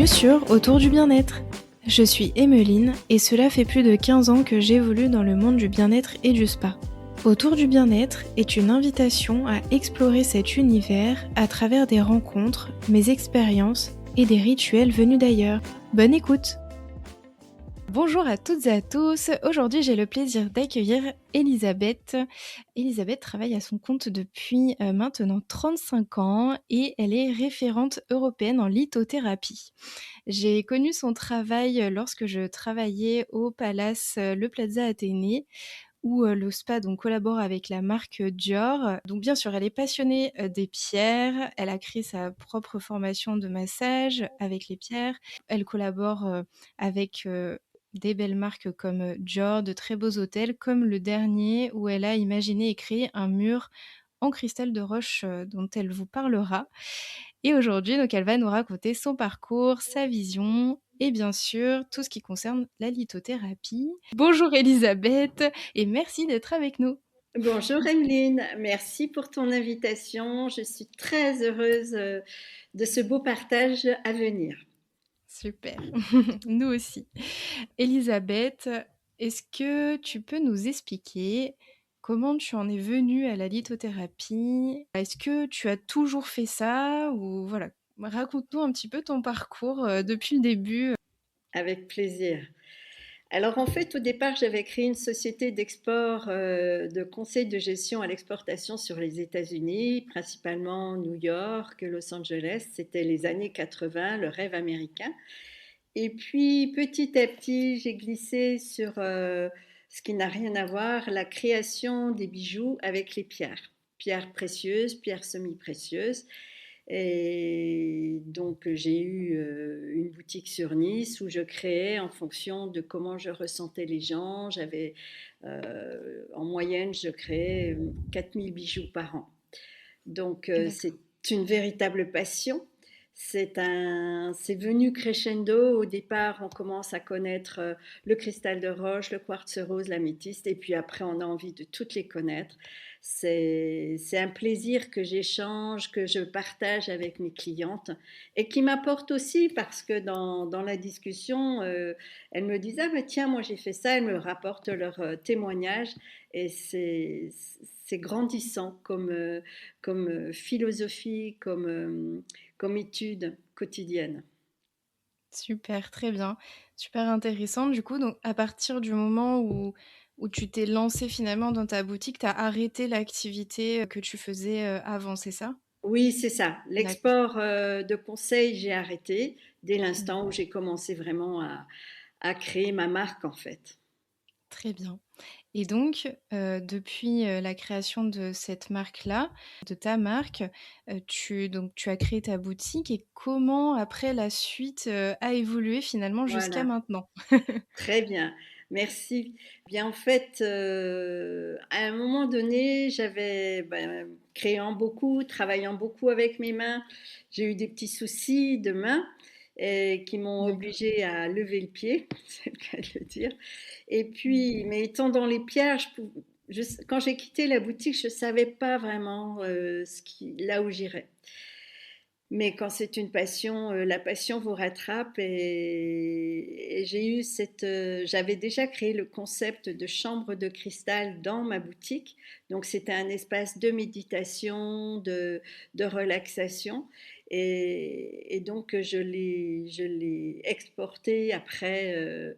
Chaussures autour du bien-être. Je suis Emmeline et cela fait plus de 15 ans que j'évolue dans le monde du bien-être et du spa. Autour du bien-être est une invitation à explorer cet univers à travers des rencontres, mes expériences et des rituels venus d'ailleurs. Bonne écoute! Bonjour à toutes et à tous, aujourd'hui j'ai le plaisir d'accueillir Elisabeth. Elisabeth travaille à son compte depuis maintenant 35 ans et elle est référente européenne en lithothérapie. J'ai connu son travail lorsque je travaillais au Palace Le Plaza Athénée où le spa donc collabore avec la marque Dior. Donc bien sûr, elle est passionnée des pierres, elle a créé sa propre formation de massage avec les pierres. Elle collabore avec des belles marques comme Dior, de très beaux hôtels, comme le dernier où elle a imaginé et créé un mur en cristal de roche dont elle vous parlera. Et aujourd'hui, donc, elle va nous raconter son parcours, sa vision et bien sûr tout ce qui concerne la lithothérapie. Bonjour Elisabeth et merci d'être avec nous. Bonjour Emeline, merci pour ton invitation. Je suis très heureuse de ce beau partage à venir. Super, nous aussi. Elisabeth, est-ce que tu peux nous expliquer comment tu en es venue à la lithothérapie? Est-ce que tu as toujours fait ça ou voilà, raconte-nous un petit peu ton parcours depuis le début. Avec plaisir. Alors en fait, au départ, j'avais créé une société d'export de conseil de gestion à l'exportation sur les États-Unis, principalement New York, Los Angeles. C'était les années 80, le rêve américain. Et puis petit à petit, j'ai glissé sur ce qui n'a rien à voir, la création des bijoux avec les pierres. Pierres précieuses, pierres semi-précieuses. Et donc j'ai eu une boutique sur Nice où je créais en fonction de comment je ressentais les gens. J'avais en moyenne, je créais 4000 bijoux par an. Donc c'est D'accord. une véritable passion. C'est venu crescendo. Au départ, on commence à connaître le cristal de roche, le quartz rose, l'améthyste, et puis après, on a envie de toutes les connaître. C'est un plaisir que j'échange, que je partage avec mes clientes et qui m'apporte aussi parce que dans la discussion, elles me disent ah mais tiens, moi j'ai fait ça, elles me rapportent leurs témoignages et c'est grandissant comme philosophie, comme étude quotidienne. Super, très bien. Super intéressant. Du coup, donc à partir du moment où tu t'es lancée finalement dans ta boutique, tu as arrêté l'activité, que tu faisais, avant, c'est ça? Oui, c'est ça. D'accord. L'export de conseils, j'ai arrêté dès Mmh. l'instant où j'ai commencé vraiment à créer ma marque en fait. Très bien. Et donc, depuis, la création de cette marque-là, de ta marque, tu as créé ta boutique et comment après la suite, a évolué finalement jusqu'à Voilà. maintenant? Très bien, merci. Bien, en fait, à un moment donné, j'avais, créant beaucoup, travaillant beaucoup avec mes mains, j'ai eu des petits soucis de mains et qui m'ont D'accord. obligée à lever le pied, c'est le cas de le dire. Et puis, mais étant dans les pierres, quand j'ai quitté la boutique, je ne savais pas vraiment là où j'irais. Mais quand c'est une passion, la passion vous rattrape et j'avais déjà créé le concept de chambre de cristal dans ma boutique. Donc c'était un espace de méditation, de relaxation et donc je l'ai exporté après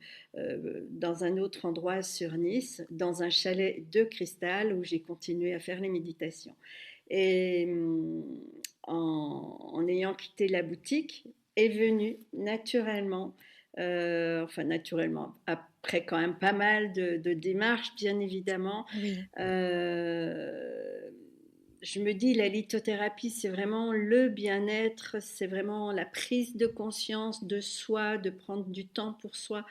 dans un autre endroit sur Nice, dans un chalet de cristal où j'ai continué à faire les méditations. Et en ayant quitté la boutique, est venu naturellement, enfin naturellement, après quand même pas mal de démarches, bien évidemment. Oui. euh, je me dis, la lithothérapie, c'est vraiment le bien-être, c'est vraiment la prise de conscience de soi, de prendre du temps pour soi,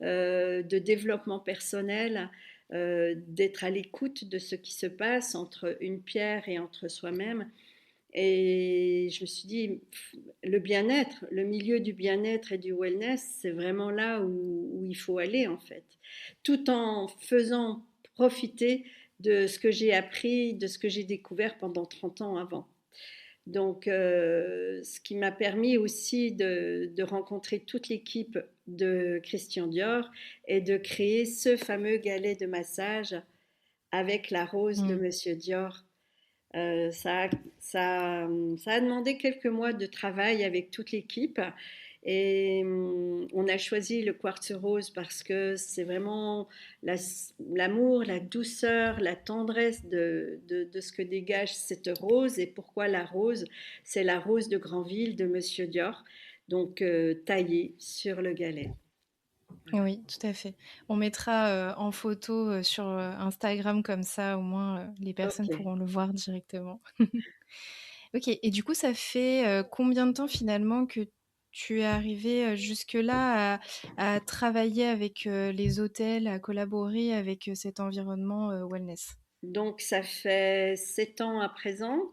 de développement personnel, d'être à l'écoute de ce qui se passe entre une pierre et entre soi-même. Et je me suis dit, le bien-être, le milieu du bien-être et du wellness, c'est vraiment là où il faut aller en fait. Tout en faisant profiter de ce que j'ai appris, de ce que j'ai découvert pendant 30 ans avant. Donc, ce qui m'a permis aussi de rencontrer toute l'équipe de Christian Dior et de créer ce fameux galet de massage avec la rose de Mm. Monsieur Dior. Euh, ça, a- ça a demandé quelques mois de travail avec toute l'équipe et on a choisi le quartz rose parce que c'est vraiment l'amour, la douceur, la tendresse de ce que dégage cette rose. Et pourquoi la rose? C'est la rose de Granville de Monsieur Dior, donc taillée sur le galet. Voilà. Oui, tout à fait. On mettra en photo sur Instagram comme ça, au moins les Ok. personnes pourront le voir directement. Ok, et du coup, ça fait combien de temps finalement que tu es arrivé jusque-là à travailler avec les hôtels, à collaborer avec cet environnement wellness? Donc ça fait 7 ans à présent.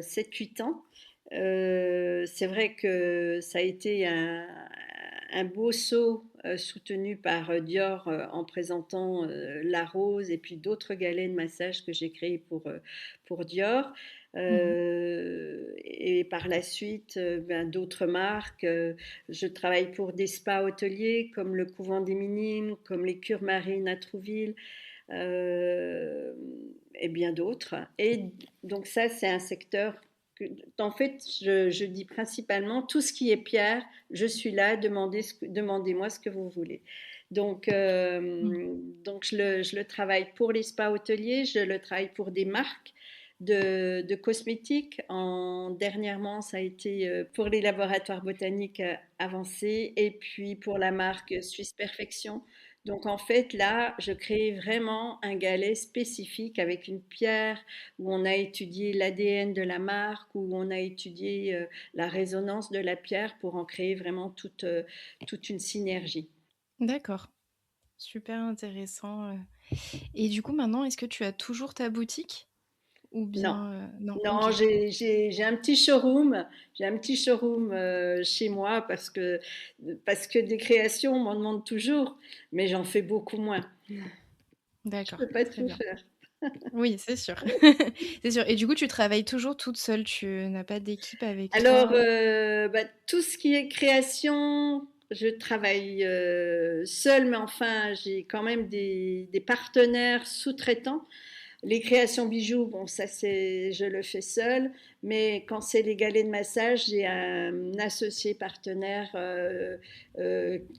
7-8 ans. C'est vrai que ça a été un beau saut soutenu par Dior en présentant la rose et puis d'autres galets de massage que j'ai créés pour Dior. Mhm. Et par la suite, ben, d'autres marques. Je travaille pour des spas hôteliers comme le Couvent des Minimes, comme les Cures Marines à Trouville euh, et bien d'autres. Et donc ça, c'est un secteur que, en fait, je dis principalement tout ce qui est pierre, je suis là, demandez-moi ce que vous voulez. Donc, Mm. je le travaille pour les spas hôteliers, je le travaille pour des marques de cosmétiques. Dernièrement, ça a été pour les laboratoires botaniques avancés et puis pour la marque Suisse Perfection. Donc en fait, là, je crée vraiment un galet spécifique avec une pierre où on a étudié l'ADN de la marque, où on a étudié la résonance de la pierre pour en créer vraiment toute une synergie. D'accord, super intéressant. Et du coup, maintenant, est-ce que tu as toujours ta boutique? Ou Non, bien... non, non, ok. j'ai un petit showroom, j'ai un petit showroom chez moi parce que des créations, on m'en demande toujours, mais j'en fais beaucoup moins. Je D'accord, peux pas très tout bien. faire. Oui, c'est sûr. C'est sûr. Et du coup, tu travailles toujours toute seule, tu n'as pas d'équipe avec Alors, toi? bah, tout ce qui est création, je travaille seule, mais enfin, j'ai quand même des partenaires sous-traitants. Les créations bijoux, bon, ça c'est, je le fais seule, mais quand c'est les galets de massage, j'ai un associé partenaire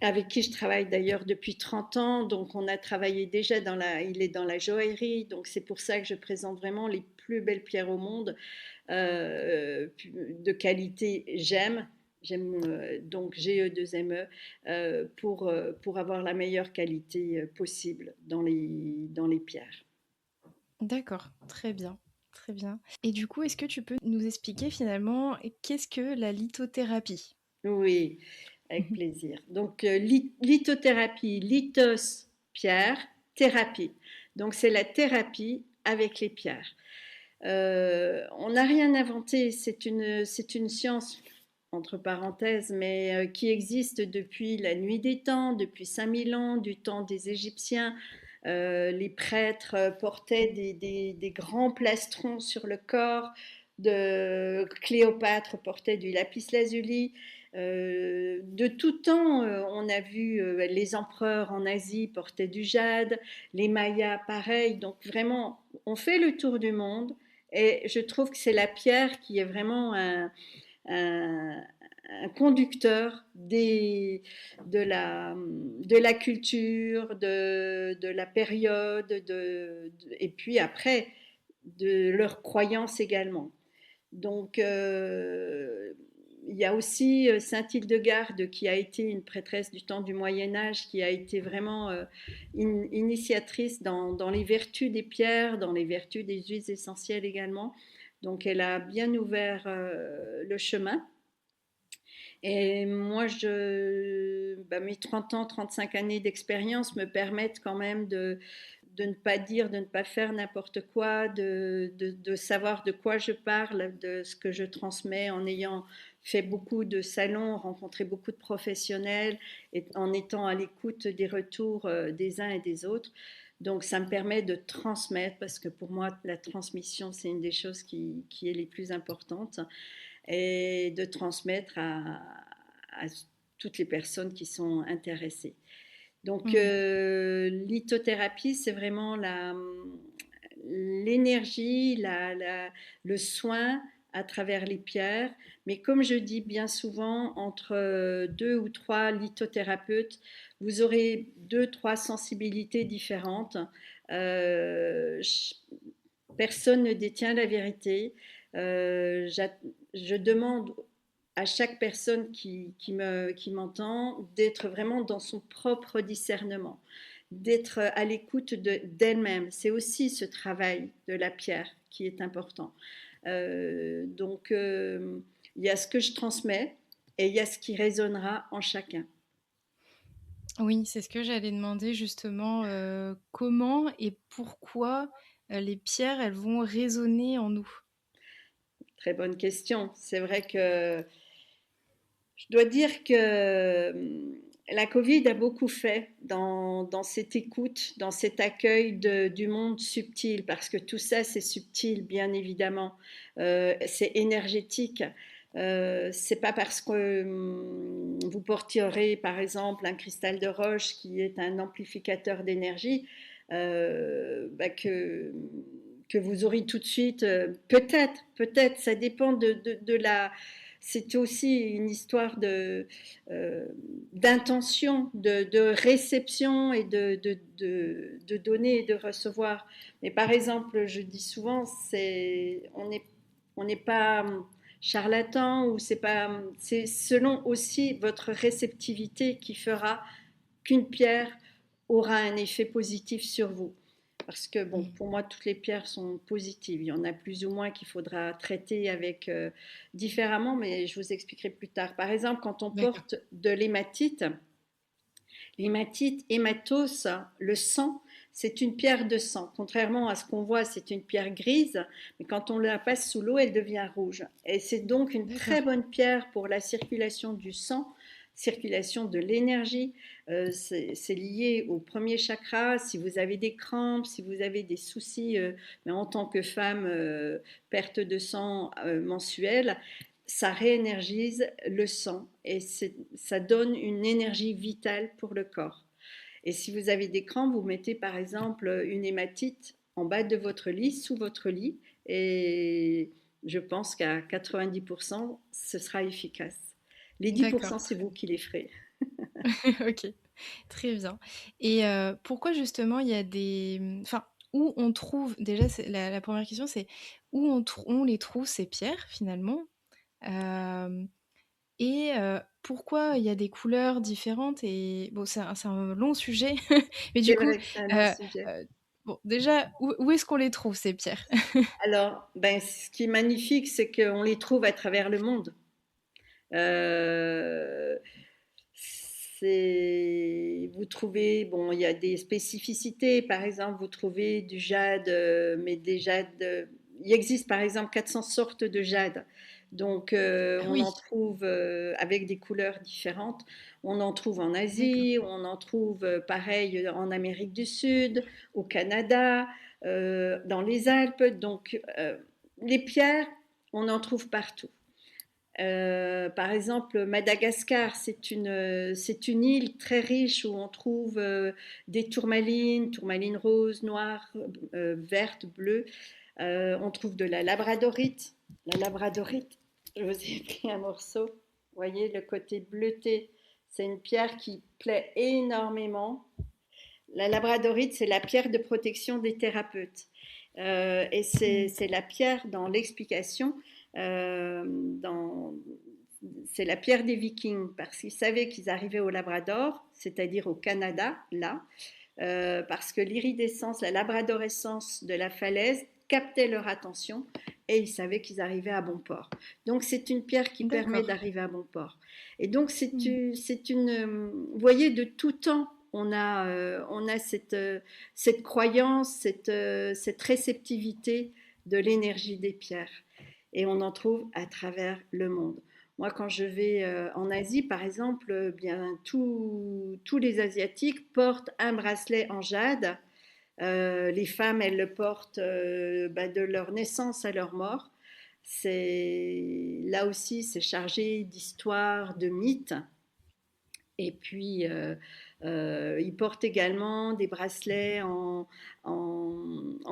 avec qui je travaille d'ailleurs depuis 30 ans. Donc, on a travaillé déjà il est dans la joaillerie, donc c'est pour ça que je présente vraiment les plus belles pierres au monde de qualité j'aime. J'aime donc GE2ME pour avoir la meilleure qualité possible dans les pierres. D'accord, très bien, très bien. Et du coup, est-ce que tu peux nous expliquer finalement qu'est-ce que la lithothérapie? Oui, avec plaisir. Donc, lithothérapie, lithos, pierre, thérapie. Donc, c'est la thérapie avec les pierres. On n'a rien inventé, c'est une science, entre parenthèses, mais qui existe depuis la nuit des temps, depuis 5000 ans, du temps des Égyptiens. Les prêtres portaient des grands plastrons sur le corps. Cléopâtre portait du lapis-lazuli. De tout temps, on a vu les empereurs en Asie portaient du jade, les Mayas pareil. Donc vraiment, on fait le tour du monde et je trouve que c'est la pierre qui est vraiment un, un conducteur de la culture, de la période, et puis après, de leurs croyances également. Donc, il y a aussi Sainte-Hildegarde qui a été une prêtresse du temps du Moyen Âge, qui a été vraiment initiatrice dans les vertus des pierres, dans les vertus des huiles essentielles également. Donc, elle a bien ouvert le chemin. Et moi, mes 30 ans, 35 années d'expérience me permettent quand même de ne pas dire, de ne pas faire n'importe quoi, de savoir de quoi je parle, de ce que je transmets en ayant fait beaucoup de salons, rencontré beaucoup de professionnels et en étant à l'écoute des retours des uns et des autres. Donc ça me permet de transmettre, parce que pour moi, la transmission, c'est une des choses qui est les plus importantes, et de transmettre à toutes les personnes qui sont intéressées. Donc Mmh. lithothérapie, c'est vraiment l'énergie, le soin à travers les pierres. Mais comme je dis bien souvent, entre deux ou trois lithothérapeutes, vous aurez deux, trois sensibilités différentes. Euh, Personne ne détient la vérité. Euh, je demande à chaque personne qui m'entend d'être vraiment dans son propre discernement, d'être à l'écoute d'elle-même. C'est aussi ce travail de la pierre qui est important. Donc, il y a ce que je transmets et il y a ce qui résonnera en chacun. Oui, c'est ce que j'allais demander justement, comment et pourquoi, les pierres, elles vont résonner en nous? Très bonne question. C'est vrai que je dois dire que la Covid a beaucoup fait dans cette écoute, dans cet accueil du monde subtil, parce que tout ça, c'est subtil, bien évidemment. C'est énergétique. C'est pas parce que vous porterez, par exemple, un cristal de roche qui est un amplificateur d'énergie que vous aurez tout de suite, peut-être, ça dépend de la, c'est aussi une histoire euh, d'intention, de réception et de donner et de recevoir. Mais par exemple, je dis souvent, on n'est pas charlatan ou c'est selon aussi votre réceptivité qui fera qu'une pierre aura un effet positif sur vous. Parce que, bon, Mmh. pour moi, toutes les pierres sont positives. Il y en a plus ou moins qu'il faudra traiter avec différemment, mais je vous expliquerai plus tard. Par exemple, quand on D'accord. porte de l'hématite, hématos, le sang, c'est une pierre de sang. Contrairement à ce qu'on voit, c'est une pierre grise, mais quand on la passe sous l'eau, elle devient rouge. Et c'est donc une très D'accord. bonne pierre pour la circulation du sang, circulation de l'énergie. C'est lié au premier chakra. Si vous avez des crampes, si vous avez des soucis, mais en tant que femme, perte de sang mensuelle, ça réénergise le sang et ça donne une énergie vitale pour le corps. Et si vous avez des crampes, vous mettez par exemple une hématite en bas de votre lit, sous votre lit, et je pense qu'à 90%, ce sera efficace. Les D'accord, 10%, c'est vous qui les ferez. OK, très bien. Et pourquoi justement il y a des, enfin, où on trouve déjà c'est la 1re question, c'est où on les trouve ces pierres finalement? Hem Et pourquoi il y a des couleurs différentes? Et bon, c'est un long sujet, mais du C'est coup, vrai que c'est un long heu sujet. bon, déjà, où est-ce qu'on les trouve ces pierres? Alors, ben, ce qui est magnifique, c'est qu'on les trouve à travers le monde. Euh, vous trouvez, bon, il y a des spécificités. Par exemple, vous trouvez du jade, mais des jades. Il existe par exemple 400 sortes de jade. Donc, Ah on oui, en trouve avec des couleurs différentes. On en trouve en d'accord. Asie, on en trouve pareil en Amérique du Sud, au Canada, dans les Alpes. Donc, les pierres, on en trouve partout. Par exemple, Madagascar, c'est une île très riche où on trouve des tourmalines roses, noires, vertes, bleues. On trouve de la labradorite. La labradorite, je vous ai pris un morceau. Vous voyez le côté bleuté. C'est une pierre qui plaît énormément. La labradorite, c'est la pierre de protection des thérapeutes. Et Mmh. c'est la pierre dans l'explication, euh, dans, c'est la pierre des Vikings, parce qu'ils savaient qu'ils arrivaient au Labrador, c'est-à-dire au Canada, là, parce que l'iridescence, la labradorescence de la falaise captait leur attention et ils savaient qu'ils arrivaient à bon port. Donc c'est une pierre qui permet D'accord. d'arriver à bon port. Et donc Mmh. c'est vous voyez, de tout temps, on a cette croyance, cette réceptivité de l'énergie des pierres. Et on en trouve à travers le monde. Moi, quand je vais en Asie, par exemple, bien tous les Asiatiques portent un bracelet en jade Les femmes, elles le portent de leur naissance à leur mort. Là aussi, c'est chargé d'histoires, de mythes. Et puis, ils portent également des bracelets en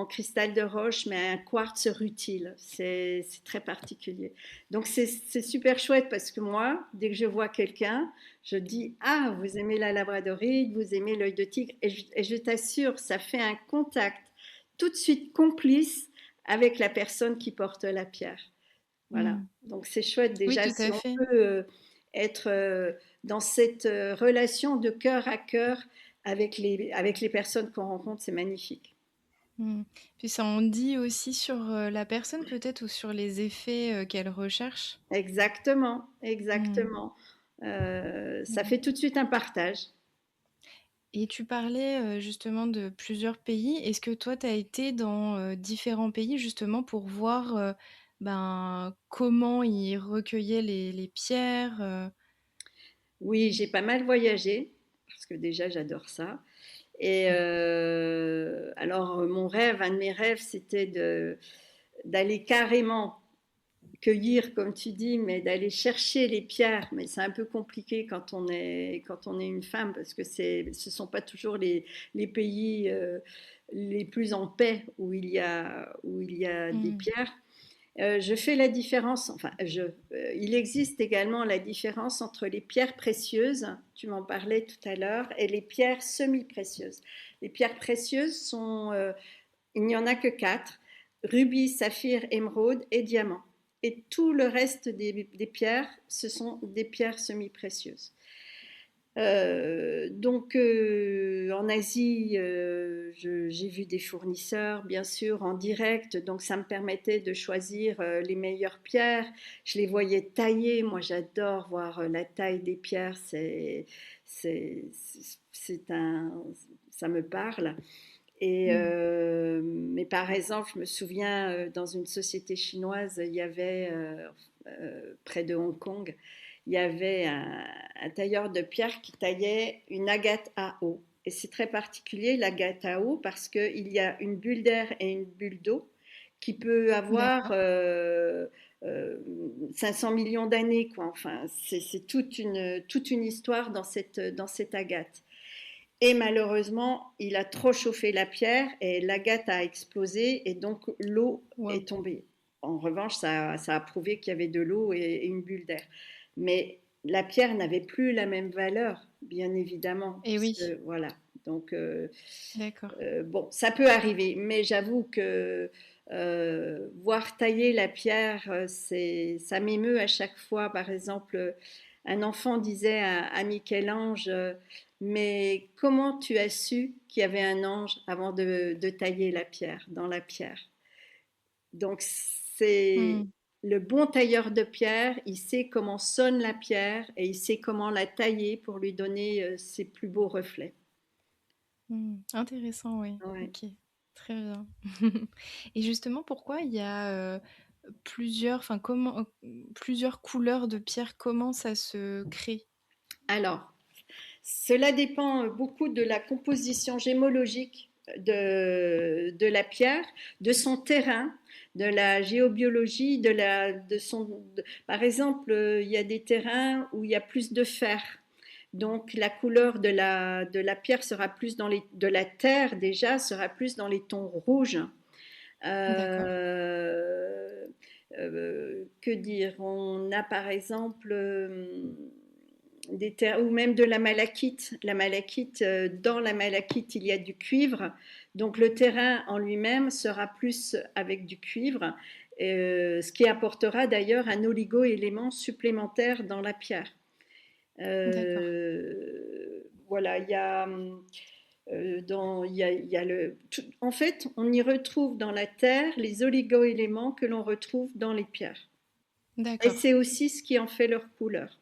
cristal de roche, mais un quartz rutile. C'est très particulier. Donc, c'est super chouette parce que moi, dès que je vois quelqu'un, je dis, ah, vous aimez la labradorite, vous aimez l'œil de tigre. Et je t'assure, ça fait un contact tout de suite complice avec la personne qui porte la pierre. Voilà. Mm. Donc c'est chouette Oui, déjà tout si à on fait. peut être dans cette relation de cœur à cœur avec les personnes qu'on rencontre, c'est magnifique. Mm. Puis ça en dit aussi sur la personne peut-être ou sur les effets qu'elle recherche. Exactement, Mm. exactement. Ça Mm. fait tout de suite un partage. Et tu parlais justement de plusieurs pays. Est-ce que toi, tu as été dans différents pays justement pour voir comment ils recueillaient les pierres Oui, j'ai pas mal voyagé parce que déjà j'adore ça. Et alors mon rêve, un de mes rêves, c'était d'aller carrément cueillir, comme tu dis, mais d'aller chercher les pierres. Mais c'est un peu compliqué quand on est une femme, parce que ce ne sont pas toujours les pays les plus en paix où il y a des Mm. pierres. Je fais la différence, il existe également la différence entre les pierres précieuses, tu m'en parlais tout à l'heure, et les pierres semi-précieuses. Les pierres précieuses il n'y en a que quatre, rubis, saphir, émeraude et diamant. Et tout le reste des pierres, ce sont des pierres semi-précieuses. En Asie, j'ai vu des fournisseurs, bien sûr, en direct, donc ça me permettait de choisir les meilleures pierres. Je les voyais tailler. Moi, j'adore voir la taille des pierres. C'est, c'est un, Ça me parle. Mm. Mais par exemple, je me souviens, dans une société chinoise, il y avait, près de Hong Kong, il y avait un tailleur de pierre qui taillait une agate à eau. Et c'est très particulier, l'agate à eau, parce qu'il y a une bulle d'air et une bulle d'eau qui peut avoir D'accord. 500 millions d'années, quoi. Enfin, c'est toute une histoire dans cette agate. Et malheureusement, il a trop chauffé la pierre et l'agate a explosé et donc l'eau Wow. est tombée. En revanche, ça a prouvé qu'il y avait de l'eau et une bulle d'air. Mais la pierre n'avait plus la même valeur, bien évidemment, Et puisque oui, voilà. Donc d'accord. bon, ça peut arriver, mais j'avoue que voir tailler la pierre, ça m'émeut à chaque fois. Par exemple, un enfant disait à Michel-Ange, mais comment tu as su qu'il y avait un ange avant de tailler la pierre, dans la pierre? Donc c'est Mm. le bon tailleur de pierre, il sait comment sonne la pierre et il sait comment la tailler pour lui donner ses plus beaux reflets. Mm. Intéressant, oui. Ouais. Ok, très bien. Et justement, pourquoi il y a plusieurs, plusieurs couleurs de pierre, comment ça se crée? Alors, cela dépend beaucoup de la composition gémologique de la pierre, de son terrain, de la géobiologie, par exemple, il y a des terrains où il y a plus de fer. Donc la couleur de la pierre sera plus de la terre déjà sera plus dans les tons rouges. D'accord. Que dire? On a par exemple ou même de la malachite. La malachite, dans la malachite, il y a du cuivre. Donc le terrain en lui-même sera plus avec du cuivre, ce qui apportera d'ailleurs un oligo-élément supplémentaire dans la pierre. D'accord. Voilà, il y a en fait, on y retrouve dans la terre les oligo-éléments que l'on retrouve dans les pierres. Et D'accord. c'est aussi ce qui en fait leur couleur.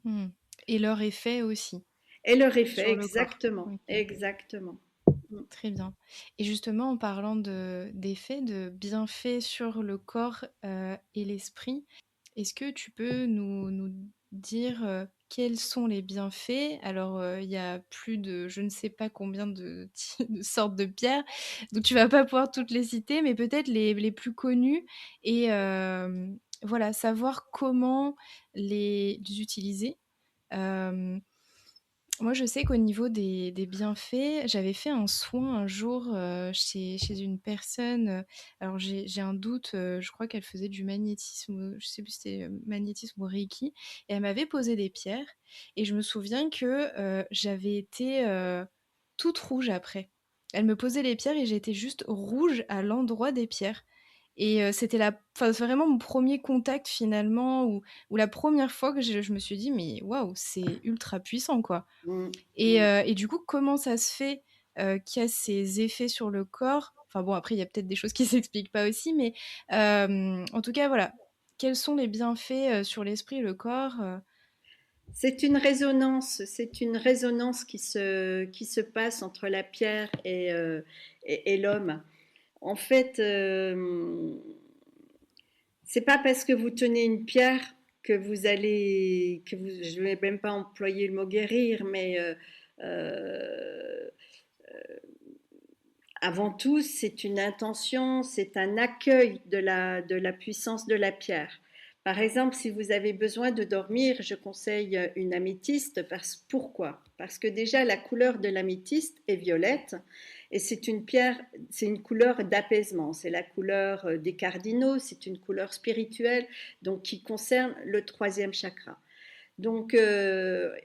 Mm. Et leur effet aussi Et leur effet, sur le corps. exactement, Ok. exactement. Mm. Très bien. Et justement, en parlant d'effets, de bienfaits sur le corps et l'esprit, est-ce que tu peux nous dire quels sont les bienfaits? Alors, il y a plus de je ne sais pas combien de sortes de pierres, donc tu vas pas pouvoir toutes les citer, mais peut-être les plus connues et voilà, savoir comment les utiliser. Hem Moi, je sais qu'au niveau des bienfaits, j'avais fait un soin un jour, chez une personne, alors j'ai un doute, je crois qu'elle faisait du magnétisme, je sais plus si c'était, magnétisme ou reiki et elle m'avait posé des pierres et je me souviens que, j'avais été, toute rouge après. Elle me posait les pierres et j'étais juste rouge à l'endroit des pierres et c'était c'est vraiment mon premier contact finalement ou la première fois que je me suis dit: «Mais waouh, c'est ultra puissant, quoi». Mmh, mmh. Et du coup, comment ça se fait, qu'il y a ces effets sur le corps? Enfin bon, après, il y a peut-être des choses qui s'expliquent pas aussi, mais en tout cas, voilà. Quels sont les bienfaits, sur l'esprit et le corps, C'est une résonance qui se passe entre la pierre et l'homme. En fait, c'est pas parce que vous tenez une pierre que vous allez, que vous, je vais même pas employer le mot guérir, mais euh, avant tout, c'est une intention, c'est un accueil de la puissance de la pierre. Par exemple, si vous avez besoin de dormir, je conseille une améthyste. Pourquoi? Parce que déjà, la couleur de l'améthyste est violette et c'est une pierre, c'est une couleur d'apaisement. C'est la couleur des cardinaux, c'est une couleur spirituelle, donc qui concerne le troisième chakra. Donc,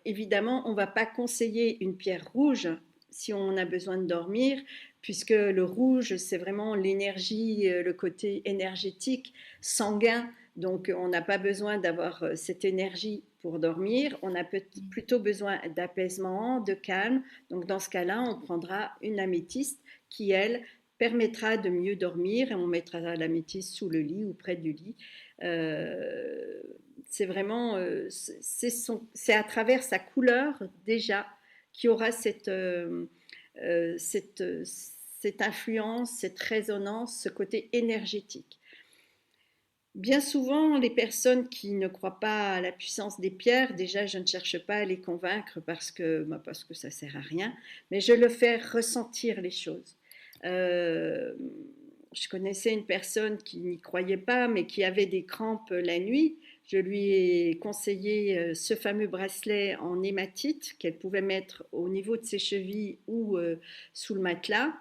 évidemment, on ne va pas conseiller une pierre rouge si on a besoin de dormir, puisque le rouge, c'est vraiment l'énergie, le côté énergétique, sanguin. Donc, on n'a pas besoin d'avoir cette énergie pour dormir. On a plutôt besoin d'apaisement, de calme. Donc, dans ce cas-là, on prendra une améthyste qui, elle, permettra de mieux dormir et on mettra l'améthyste sous le lit ou près du lit. Euh, c'est vraiment, c'est à travers sa couleur déjà qui aura cette, cette influence, cette résonance, ce côté énergétique. Bien souvent, les personnes qui ne croient pas à la puissance des pierres, déjà, je ne cherche pas à les convaincre parce que ça sert à rien, mais je leur fais ressentir les choses. Euh, je connaissais une personne qui n'y croyait pas, mais qui avait des crampes la nuit. Je lui ai conseillé ce fameux bracelet en hématite qu'elle pouvait mettre au niveau de ses chevilles ou sous le matelas.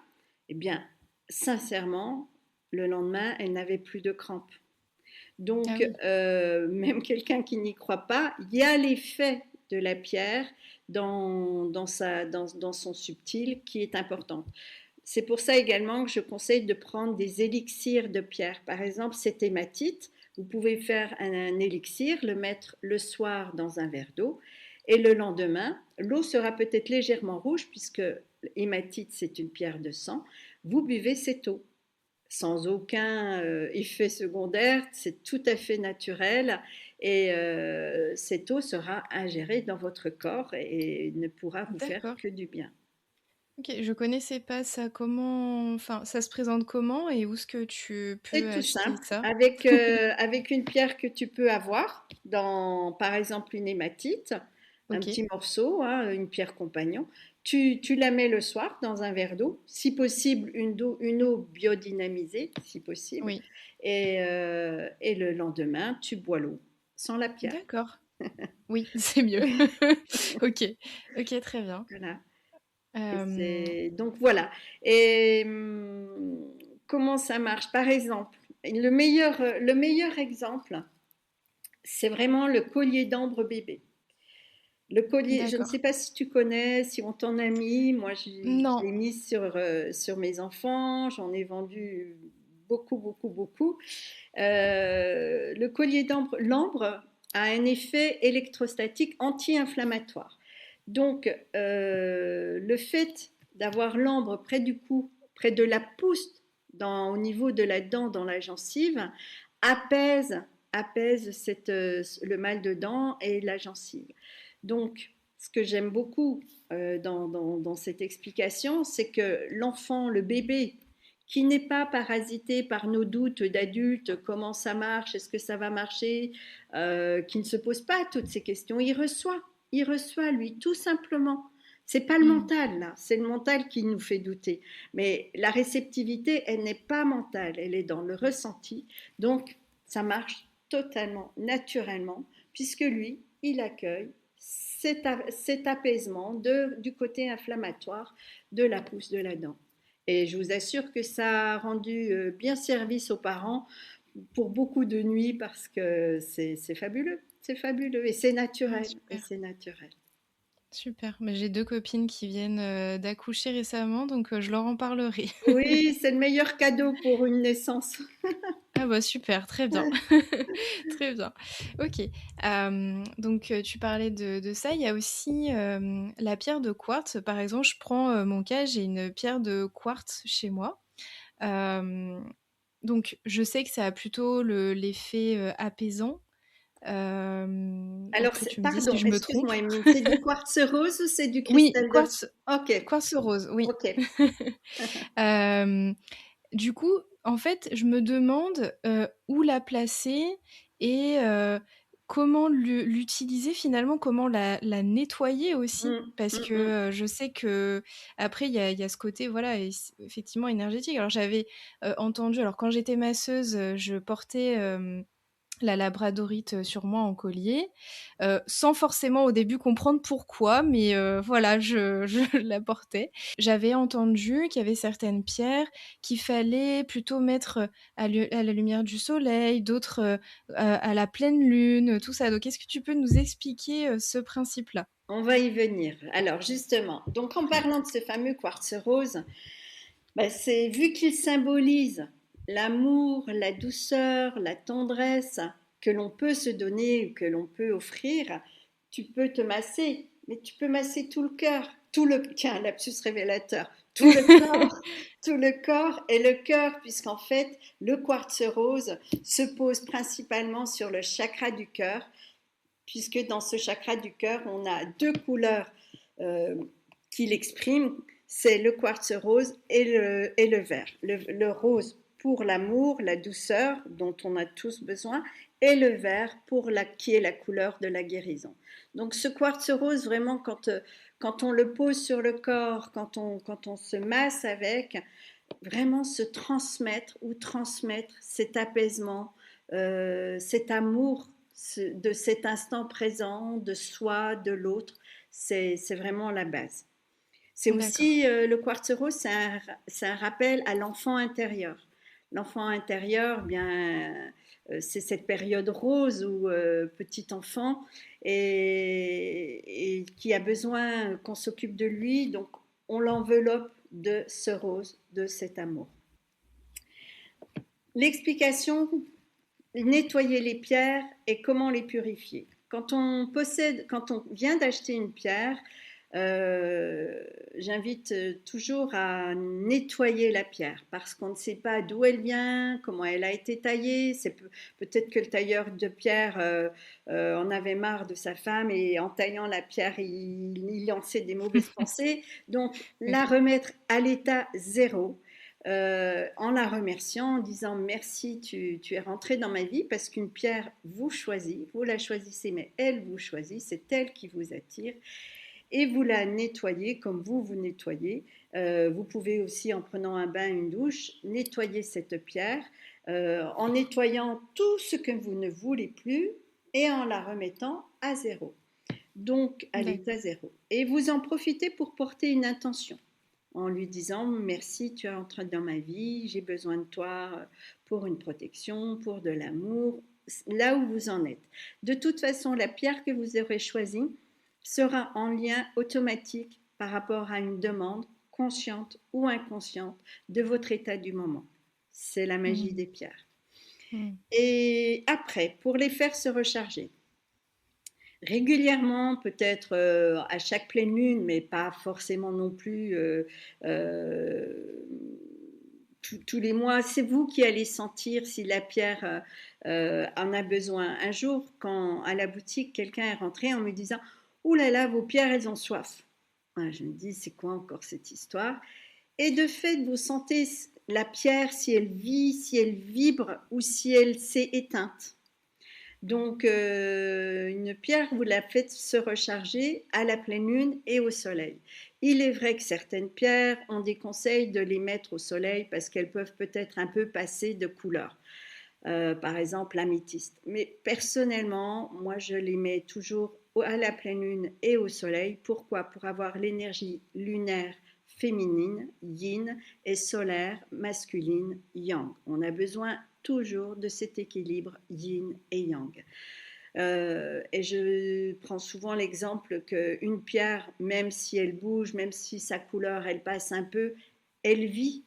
Eh bien, sincèrement, le lendemain, elle n'avait plus de crampes. ah Donc, oui, même quelqu'un qui n'y croit pas, il y a l'effet de la pierre dans son subtil qui est important. C'est pour ça également que je conseille de prendre des élixirs de pierre. Par exemple, cette hématite, vous pouvez faire un élixir, le mettre le soir dans un verre d'eau, et le lendemain, l'eau sera peut-être légèrement rouge puisque l'hématite, c'est une pierre de sang. Vous buvez cette eau sans aucun effet secondaire, c'est tout à fait naturel et cette eau sera ingérée dans votre corps et ne pourra vous faire d'accord. que du bien. OK, je connaissais pas ça. Ça se présente comment et où est-ce que tu peux C'est tout acheter simple, ça? avec une pierre que tu peux avoir, dans, par exemple une hématite, un OK, petit morceau, hein, une pierre compagnon. Tu la mets le soir dans un verre d'eau, si possible une eau biodynamisée, si possible, oui, et le lendemain, tu bois l'eau sans la pierre. d'accord. Oui, c'est mieux. OK, OK, très bien. Voilà. Hem, Donc voilà. Et comment ça marche? Par exemple, le meilleur exemple, c'est vraiment le collier d'ambre bébé. Le collier, je ne sais d'accord. pas si tu connais, si on t'en a mis. Moi, je Non, l'ai mis sur mes enfants. J'en ai vendu beaucoup, beaucoup, beaucoup. Le collier l'ambre a un effet électrostatique anti-inflammatoire. Donc, le fait d'avoir l'ambre près du cou, près de la pousse, au niveau de la dent, dans la gencive, apaise, apaise le mal de dents et la gencive. Donc, ce que j'aime beaucoup dans cette explication, c'est que l'enfant, le bébé, qui n'est pas parasité par nos doutes d'adultes, comment ça marche, est-ce que ça va marcher, qui ne se pose pas toutes ces questions, il reçoit. il reçoit, lui, tout simplement. C'est pas le Mmh. mental, là, c'est le mental qui nous fait douter. Mais la réceptivité, elle n'est pas mentale, elle est dans le ressenti. Donc, ça marche totalement, naturellement, puisque lui, il accueille cet apaisement du côté inflammatoire de la pousse de la dent. Et je vous assure que ça a rendu bien service aux parents pour beaucoup de nuits parce que c'est fabuleux et c'est Ah naturel, et super, c'est naturel. super. Mais j'ai 2 copines qui viennent, d'accoucher récemment, donc je leur en parlerai. Oui, c'est le meilleur cadeau pour une naissance. Ah bah super, très bien. Très bien. OK. Donc tu parlais de ça. Il y a aussi, la pierre de quartz. Par exemple, je prends, mon cas, j'ai une pierre de quartz chez moi. Hem, donc je sais que ça a plutôt l'effet, apaisant. Alors, Après tu me dis si pardon, je me trompe. excuse-moi, Emeline, c'est du quartz rose ou c'est du Oui, cristal de... quartz Ok, quartz rose, oui. ok. Hem, du coup, en fait, je me demande, où la placer et comment l'utiliser finalement, comment la nettoyer aussi. Mm, Parce mm, mm. que, je sais qu'après il y a ce côté, voilà, effectivement énergétique. Alors j'avais, entendu alors quand j'étais masseuse, je portais, la labradorite, sur moi en collier, sans forcément au début comprendre pourquoi, mais voilà, je la portais. J'avais entendu qu'il y avait certaines pierres qu'il fallait plutôt mettre, à la lumière du soleil, d'autres, à la pleine lune, tout ça. Donc est-ce que tu peux nous expliquer, ce principe-là? On va y venir. Alors, justement, donc en parlant de ce fameux quartz rose, ben, c'est vu qu'il symbolise l'amour, la douceur, la tendresse que l'on peut se donner ou que l'on peut offrir, tu peux te masser, mais tu peux masser tout le cœur, tiens, lapsus révélateur, tout le corps, tout le corps et le cœur, puisqu'en fait, le quartz rose se pose principalement sur le chakra du cœur, puisque dans ce chakra du cœur, on a deux couleurs euh, qui l'expriment, c'est le quartz rose et le vert. Le rose pour l'amour, la douceur dont on a tous besoin, et le vert qui est la couleur de la guérison. Donc ce quartz rose, vraiment, quand on le pose sur le corps, quand on se masse avec, vraiment se transmettre ou transmettre cet apaisement, cet amour de cet instant présent, de soi, de l'autre, c'est vraiment la base. C'est D'accord. aussi, le quartz rose, c'est un rappel à l'enfant intérieur. L'enfant intérieur, bien, c'est cette période rose où petit enfant et qui a besoin qu'on s'occupe de lui, donc on l'enveloppe de ce rose, de cet amour. L'explication, nettoyer les pierres et comment les purifier. Quand on vient d'acheter une pierre, j'invite toujours à nettoyer la pierre parce qu'on ne sait pas d'où elle vient, comment elle a été taillée. Peut-être que le tailleur de pierre en avait marre de sa femme et en taillant la pierre, il lançait des mauvaises pensées. Donc, Oui. la remettre à l'état zéro, en la remerciant, en disant merci, tu es rentré dans ma vie parce qu'une pierre vous choisit, vous la choisissez, mais elle vous choisit, c'est elle qui vous attire et vous la nettoyez comme vous nettoyez. Vous pouvez aussi, en prenant un bain, une douche, nettoyer cette pierre en nettoyant tout ce que vous ne voulez plus et en la remettant à zéro, donc à l'état D'accord. zéro. Et vous en profitez pour porter une intention en lui disant merci, tu es entré dans ma vie, j'ai besoin de toi pour une protection, pour de l'amour, là où vous en êtes. De toute façon, la pierre que vous aurez choisie sera en lien automatique par rapport à une demande consciente ou inconsciente de votre état du moment. C'est la magie Mmh. des pierres. Mmh. Et après, pour les faire se recharger, régulièrement, peut-être à chaque pleine lune, mais pas forcément non plus euh, tous les mois. C'est vous qui allez sentir si la pierre en a besoin. Un jour, quand à la boutique, quelqu'un est rentré en me disant « Ouh là là, vos pierres, elles ont soif ». Je me dis « C'est quoi encore cette histoire ?» Et de fait, vous sentez la pierre, si elle vit, si elle vibre ou si elle s'est éteinte. Donc, une pierre, vous la faites se recharger à la pleine lune et au soleil. Il est vrai que certaines pierres, on déconseille de les mettre au soleil parce qu'elles peuvent peut-être un peu passer de couleur. Par exemple, l'améthyste. Mais personnellement, moi, je les mets toujours à la pleine lune et au soleil. Pourquoi? Pour avoir l'énergie lunaire féminine, yin, et solaire, masculine, yang. On a besoin toujours de cet équilibre yin et yang. Et je prends souvent l'exemple qu'une pierre, même si elle bouge, même si sa couleur, elle passe un peu, elle vit.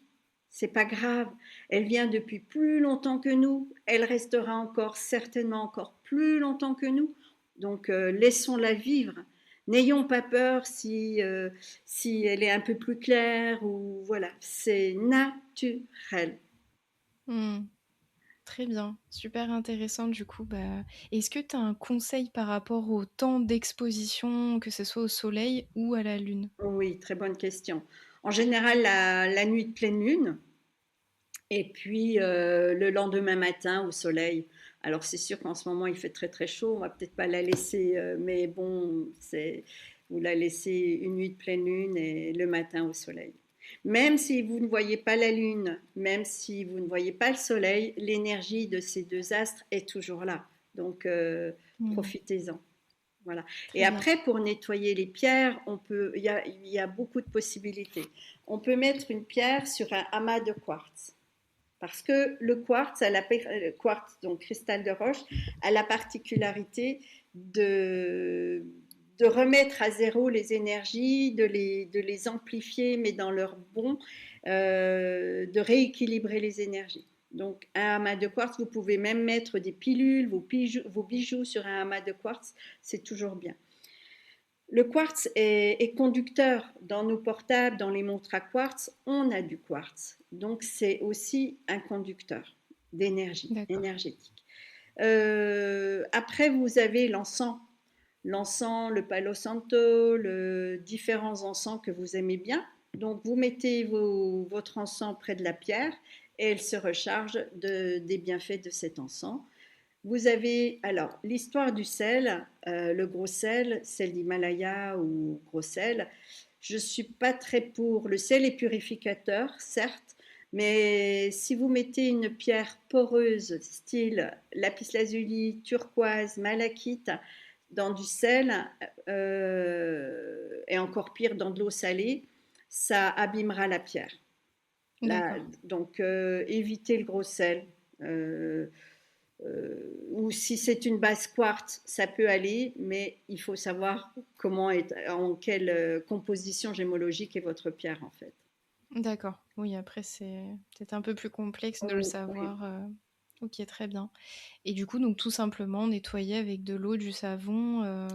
C'est pas grave. Elle vient depuis plus longtemps que nous. Elle restera encore certainement encore plus longtemps que nous. Donc laissons-la vivre. N'ayons pas peur si elle est un peu plus claire ou voilà. C'est naturel. Hmm. Très bien, super intéressant du coup. Bah, est-ce que tu as un conseil par rapport au temps d'exposition, que ce soit au soleil ou à la lune? Oui, très bonne question. En général, la nuit de pleine lune, et puis le lendemain matin au soleil. Alors c'est sûr qu'en ce moment il fait très très chaud, on va peut-être pas la laisser, mais bon, vous la laissez une nuit de pleine lune et le matin au soleil. Même si vous ne voyez pas la lune, même si vous ne voyez pas le soleil, l'énergie de ces deux astres est toujours là. Donc Hmm. profitez-en. Voilà. Et Très bien. après, pour nettoyer les pierres, il y a beaucoup de possibilités. On peut mettre une pierre sur un amas de quartz. Parce que le quartz, le quartz, donc cristal de roche, a la particularité de, de remettre à zéro les énergies, de les amplifier, mais dans leur bon, de rééquilibrer les énergies. Donc, un amas de quartz, vous pouvez même mettre des pilules, vos bijoux sur un amas de quartz, c'est toujours bien. Le quartz est conducteur dans nos portables, dans les montres à quartz, on a du quartz. Donc c'est aussi un conducteur d'énergie, D'accord. énergétique. Après, vous avez l'encens. L'encens, le palo santo, différents encens que vous aimez bien. Donc vous mettez votre encens près de la pierre et elle se recharge des bienfaits de cet encens. Vous avez alors l'histoire du sel, le gros sel d'Himalaya ou gros sel. Je ne suis pas très pour. Le sel est purificateur, certes, mais si vous mettez une pierre poreuse, style lapis-lazuli, turquoise, malachite, dans du sel, et encore pire dans de l'eau salée, ça abîmera la pierre. Là, D'accord. donc, évitez le gros sel. Euh, ou si c'est une base quartz, ça peut aller, mais il faut savoir en quelle composition gémologique est votre pierre en fait. D'accord. Oui, après, c'est peut-être un peu plus complexe de le Oh, oui. savoir. Ok, très bien. Et du coup, donc tout simplement nettoyer avec de l'eau, du savon,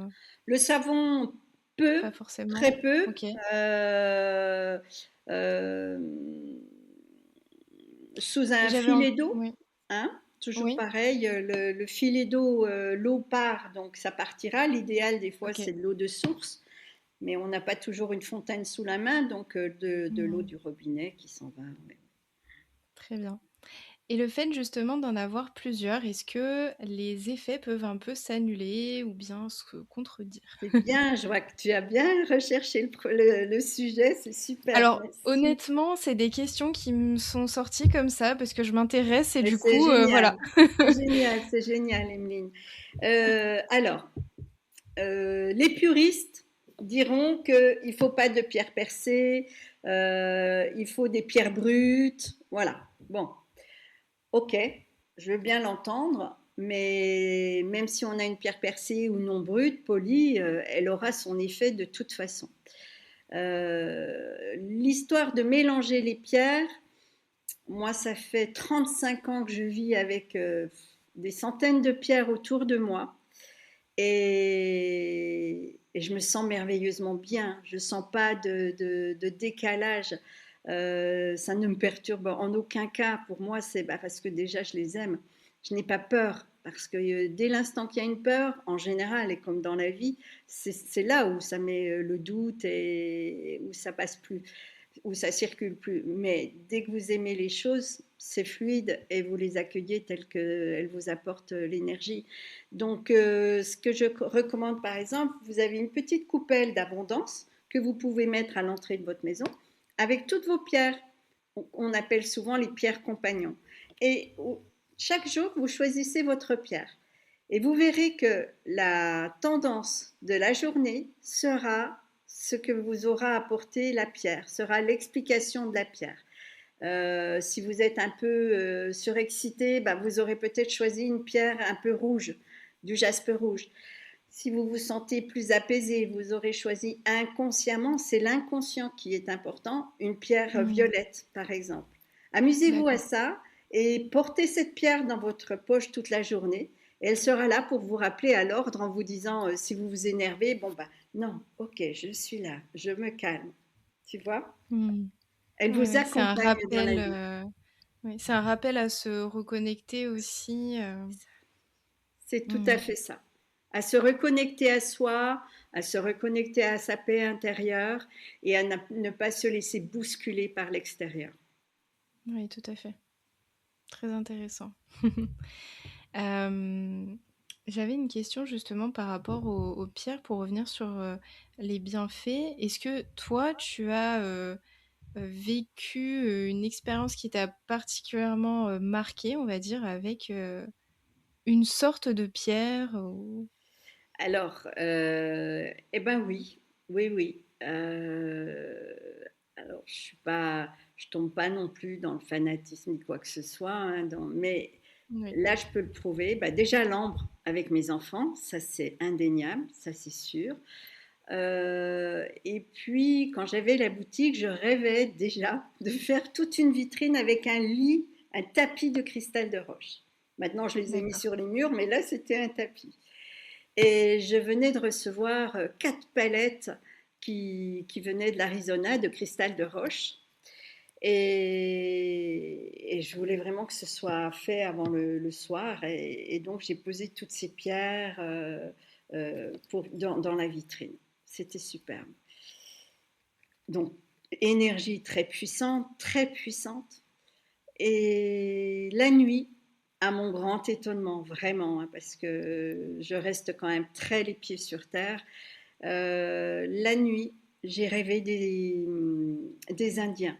Le savon, peu, pas forcément. très peu. Ok. euh, euh, Sous un J'avais filet d'eau, Oui. hein, toujours Oui. pareil, le filet d'eau, l'eau part, donc ça partira. L'idéal des fois Ok. c'est de l'eau de source, mais on n'a pas toujours une fontaine sous la main, donc de l'eau Hmm. du robinet qui s'en va. Ouais. Très bien. Et le fait justement d'en avoir plusieurs, est-ce que les effets peuvent un peu s'annuler ou bien se contredire? C'est bien, je vois que tu as bien recherché le sujet, c'est super, Alors, merci. honnêtement, c'est des questions qui me sont sorties comme ça parce que je m'intéresse et Mais du c'est coup, voilà. génial, c'est génial, Emeline. Alors, les puristes diront qu'il ne faut pas de pierres percées, il faut des pierres brutes, voilà. Bon, ok, je veux bien l'entendre, mais même si on a une pierre percée ou non brute, polie, elle aura son effet de toute façon. L'histoire de mélanger les pierres, moi, ça fait 35 ans que je vis avec des centaines de pierres autour de moi et je me sens merveilleusement bien. Je ne sens pas de décalage. Ça ne me perturbe en aucun cas. Pour moi, c'est parce que déjà, je les aime. Je n'ai pas peur parce que dès l'instant qu'il y a une peur, en général, et comme dans la vie, c'est là où ça met le doute et où ça passe plus, où ça circule plus. Mais dès que vous aimez les choses, c'est fluide et vous les accueillez telles qu'elles vous apportent l'énergie. Donc, ce que je recommande par exemple, vous avez une petite coupelle d'abondance que vous pouvez mettre à l'entrée de votre maison avec toutes vos pierres. On appelle souvent les pierres compagnons. Et chaque jour, vous choisissez votre pierre. Et vous verrez que la tendance de la journée sera ce que vous aura apporté la pierre, sera l'explication de la pierre. Si vous êtes un peu surexcité, bah, vous aurez peut-être choisi une pierre un peu rouge, du jaspe rouge. Si vous vous sentez plus apaisé, vous aurez choisi inconsciemment, c'est l'inconscient qui est important, une pierre Hmm, violette par exemple. Amusez-vous à d'accord. ça et portez cette pierre dans votre poche toute la journée. Et elle sera là pour vous rappeler à l'ordre en vous disant si vous vous énervez, bon bah non, ok, je suis là, je me calme. Tu vois? Hmm. Elle Ouais, vous ouais, accompagne dans la vie. ouais, c'est un rappel à se reconnecter aussi. C'est tout à Hmm. fait ça. À se reconnecter à soi, à se reconnecter à sa paix intérieure et à ne pas se laisser bousculer par l'extérieur. Oui, tout à fait. Très intéressant. Euh, J'avais une question justement par rapport aux pierres pour revenir sur les bienfaits. Est-ce que toi, tu as vécu une expérience qui t'a particulièrement marqué, on va dire, avec une sorte de pierre Alors, eh ben oui, oui, oui. Alors, je tombe pas non plus dans le fanatisme ni quoi que ce soit, hein, mais Oui, là, je peux le prouver. Bah, déjà, l'ambre avec mes enfants, ça c'est indéniable, ça c'est sûr. Et puis, quand j'avais la boutique, je rêvais déjà de faire toute une vitrine avec un lit, un tapis de cristal de roche. Maintenant, je les ai mis d'accord. sur les murs, mais là, c'était un tapis. Et je venais de recevoir 4 palettes qui venaient de l'Arizona, de cristal de roche. Et je voulais vraiment que ce soit fait avant le soir. Et donc, j'ai posé toutes ces pierres dans la vitrine. C'était superbe. Donc, énergie très puissante, très puissante. Et la nuit, à mon grand étonnement, vraiment, hein, parce que je reste quand même très les pieds sur terre, la nuit, j'ai rêvé des Indiens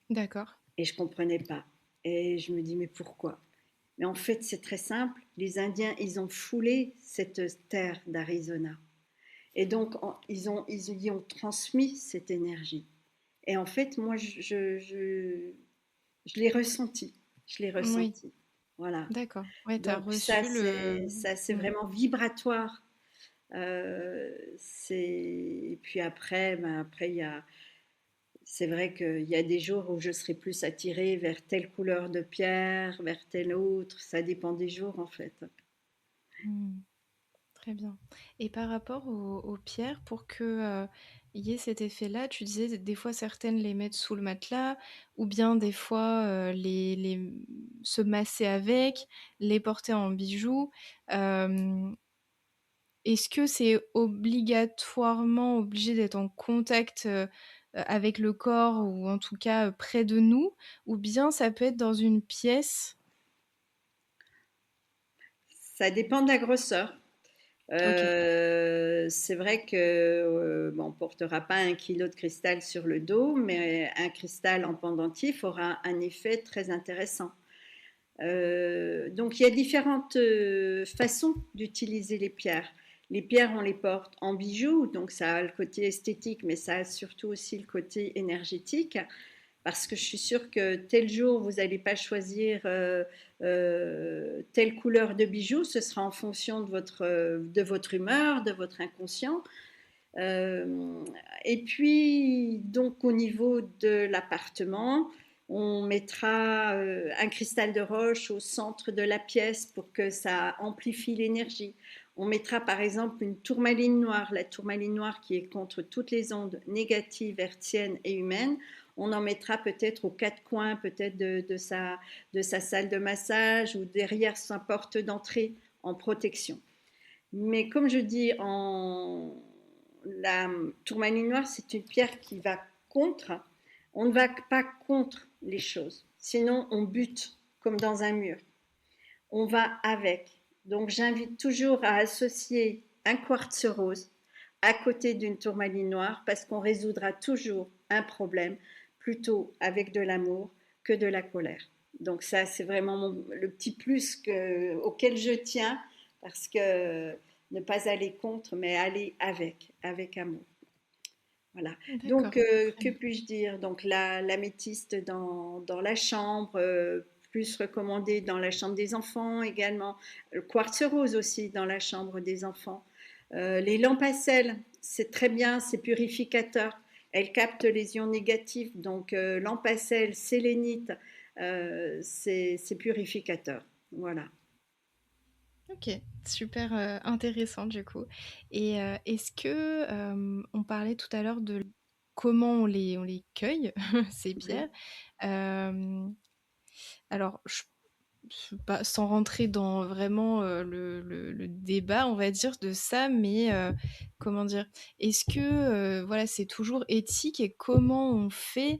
D'accord. et je ne comprenais pas. Et je me dis, mais pourquoi? Mais en fait, c'est très simple. Les Indiens, ils ont foulé cette terre d'Arizona. Et donc, ils y ont transmis cette énergie. Et en fait, moi, je l'ai ressenti. Je l'ai Oui, ressenti. Voilà. d'accord. Ouais, t'as Donc, ça, reçu le... c'est Hmm. vraiment vibratoire. Et puis après, c'est vrai qu'il y a des jours où je serai plus attirée vers telle couleur de pierre, vers telle autre. Ça dépend des jours, en fait. Hmm. Très bien. Et par rapport aux pierres, pour que, y ait cet effet-là, tu disais des fois certaines les mettre sous le matelas ou bien des fois, se masser avec, les porter en bijoux. Hem, Est-ce que c'est obligatoirement obligé d'être en contact, avec le corps ou en tout cas, près de nous? Ou bien ça peut être dans une pièce? Ça dépend de la grosseur. OK, C'est vrai que bon, on ne portera pas 1 kilo de cristal sur le dos, mais un cristal en pendentif aura un effet très intéressant. Donc il y a différentes façons d'utiliser les pierres. Les pierres, on les porte en bijoux, donc ça a le côté esthétique, mais ça a surtout aussi le côté énergétique parce que je suis sûre que tel jour, vous n'allez pas choisir telle couleur de bijoux, ce sera en fonction de votre humeur, de votre inconscient. Euh, et puis, donc, au niveau de l'appartement, on mettra un cristal de roche au centre de la pièce pour que ça amplifie l'énergie. On mettra par exemple une tourmaline noire, la tourmaline noire qui est contre toutes les ondes négatives, hertziennes et humaines. On en mettra peut-être aux 4 coins, peut-être de sa salle de massage ou derrière sa porte d'entrée en protection. Mais comme je dis, la tourmaline noire, c'est une pierre qui va contre. On ne va pas contre les choses. Sinon, on bute comme dans un mur. On va avec. Donc, j'invite toujours à associer un quartz rose à côté d'une tourmaline noire parce qu'on résoudra toujours un problème plutôt avec de l'amour que de la colère. Donc ça, c'est vraiment le petit plus auquel je tiens parce que ne pas aller contre, mais aller avec amour. Voilà. Donc, D'accord, très que bien. puis-je dire? Donc, l'améthyste dans la chambre, plus recommandé dans la chambre des enfants également. Le quartz rose aussi dans la chambre des enfants. Les lampes à sel, c'est très bien, c'est purificateur. Elles captent les ions négatifs. Donc, lampe à sel, sélénite, c'est purificateur. Voilà. Ok, super intéressant du coup. Et est-ce que on parlait tout à l'heure de comment on les cueille, ces Mhm. pierres. Alors, pas, sans rentrer dans vraiment le débat, on va dire, de ça, mais comment dire, est-ce que voilà, c'est toujours éthique et comment on fait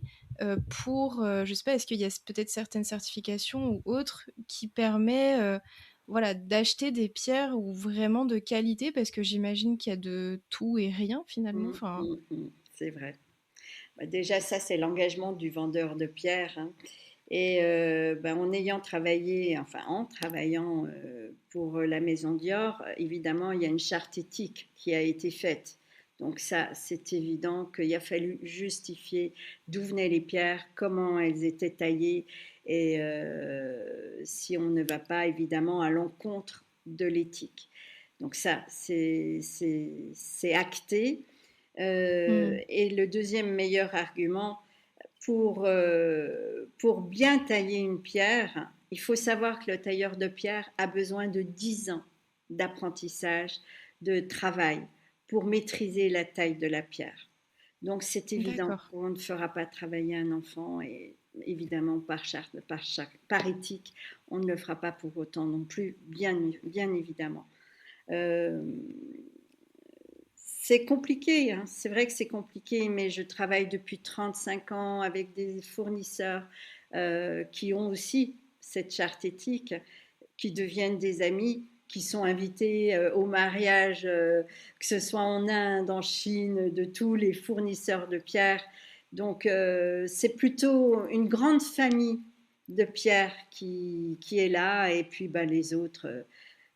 pour, je sais pas, est-ce qu'il y a peut-être certaines certifications ou autres qui permet voilà, d'acheter des pierres ou vraiment de qualité, parce que j'imagine qu'il y a de tout et rien finalement. Mhm, Enfin, mhm, mhm. C'est vrai. Bah, déjà, ça, c'est l'engagement du vendeur de pierres, hein. Et ben, en travaillant pour la maison Dior, évidemment, il y a une charte éthique qui a été faite. Donc ça, c'est évident qu'il a fallu justifier d'où venaient les pierres, comment elles étaient taillées, et si on ne va pas évidemment à l'encontre de l'éthique. Donc ça, c'est acté. hmm, Et le deuxième meilleur argument, pour bien tailler une pierre, il faut savoir que le tailleur de pierre a besoin de 10 ans d'apprentissage, de travail pour maîtriser la taille de la pierre. Donc c'est évident d'accord. qu'on ne fera pas travailler un enfant et évidemment par éthique, on ne le fera pas pour autant non plus, bien évidemment. Euh, c'est compliqué, hein. C'est vrai que c'est compliqué, mais je travaille depuis 35 ans avec des fournisseurs qui ont aussi cette charte éthique, qui deviennent des amis, qui sont invités au mariage, que ce soit en Inde, en Chine, de tous les fournisseurs de pierres. Donc c'est plutôt une grande famille de pierres qui est là, et puis ben, les autres,